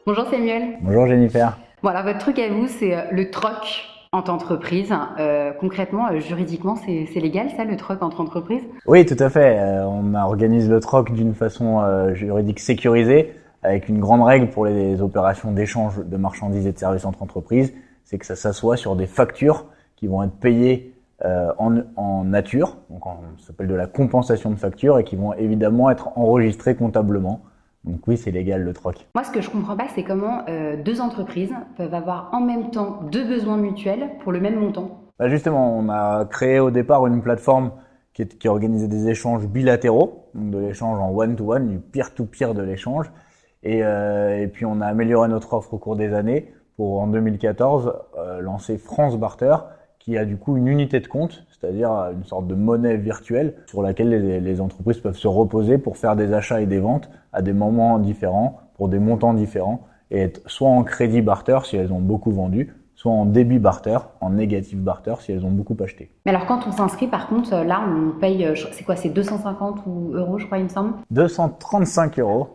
Bonjour Samuel. Bonjour Jennifer. Bon alors votre truc à vous c'est le troc entre entreprises. Concrètement, juridiquement c'est légal ça, le troc entre entreprises? Oui, tout à fait. On organise le troc d'une façon juridique sécurisée, avec une grande règle pour les opérations d'échange de marchandises et de services entre entreprises, c'est que ça s'assoit sur des factures qui vont être payées en nature, donc ça s'appelle de la compensation de factures, et qui vont évidemment être enregistrées comptablement. Donc oui, c'est légal le troc. Moi ce que je comprends pas c'est comment deux entreprises peuvent avoir en même temps deux besoins mutuels pour le même montant. Bah justement, on a créé au départ une plateforme qui organisait des échanges bilatéraux, donc de l'échange en one-to-one, du peer-to-peer de l'échange. Et puis on a amélioré notre offre au cours des années pour en 2014 lancer France Barter, qui a du coup une unité de compte, c'est-à-dire une sorte de monnaie virtuelle sur laquelle les entreprises peuvent se reposer pour faire des achats et des ventes à des moments différents, pour des montants différents, et être soit en crédit barter si elles ont beaucoup vendu, soit en débit barter, en négatif barter si elles ont beaucoup acheté. Mais alors quand on s'inscrit par contre, là on paye, c'est quoi, c'est 250 euros je crois il me semble? 235 €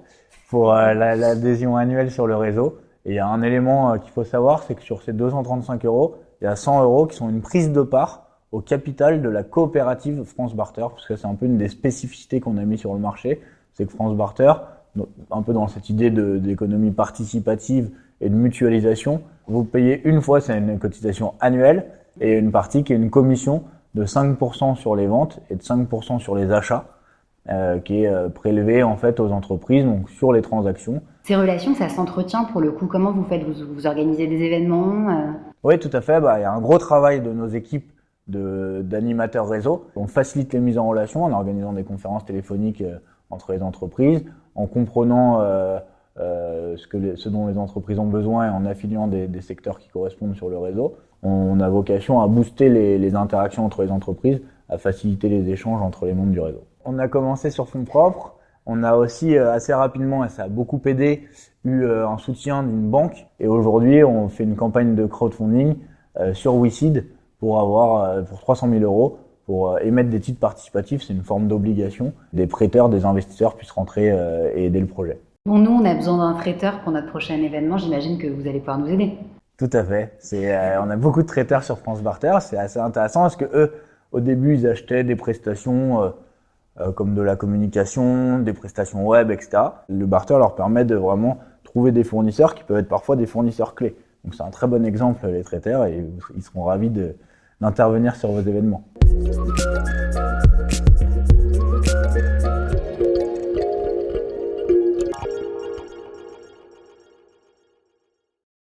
pour l'adhésion annuelle sur le réseau. Et il y a un élément qu'il faut savoir, c'est que sur ces 235 €, il y a 100 € qui sont une prise de part au capital de la coopérative France Barter, parce que c'est un peu une des spécificités qu'on a mis sur le marché, c'est que France Barter, un peu dans cette idée d'économie participative et de mutualisation, vous payez une fois, c'est une cotisation annuelle, et une partie qui est une commission de 5% sur les ventes et de 5% sur les achats, qui est prélevée en fait aux entreprises, donc sur les transactions. Ces relations, ça s'entretient pour le coup. Comment vous faites? Vous organisez des événements? Oui, tout à fait. Il y a un gros travail de nos équipes d'animateurs réseau. On facilite les mises en relation en organisant des conférences téléphoniques entre les entreprises, en comprenant ce dont les entreprises ont besoin et en affiliant des secteurs qui correspondent sur le réseau. On a vocation à booster les interactions entre les entreprises, à faciliter les échanges entre les membres du réseau. On a commencé sur fonds propres. On a aussi assez rapidement, et ça a beaucoup aidé, eu un soutien d'une banque. Et aujourd'hui, on fait une campagne de crowdfunding sur WeSeed pour 300 000 € pour émettre des titres participatifs. C'est une forme d'obligation. Des prêteurs, des investisseurs puissent rentrer et aider le projet. Bon, nous, on a besoin d'un traiteur pour notre prochain événement. J'imagine que vous allez pouvoir nous aider. Tout à fait. On a beaucoup de traiteurs sur France Barter. C'est assez intéressant parce que eux, au début, ils achetaient des prestations comme de la communication, des prestations web, etc. Le barter leur permet de vraiment trouver des fournisseurs qui peuvent être parfois des fournisseurs clés. Donc c'est un très bon exemple, les traiteurs, et ils seront ravis d'intervenir sur vos événements.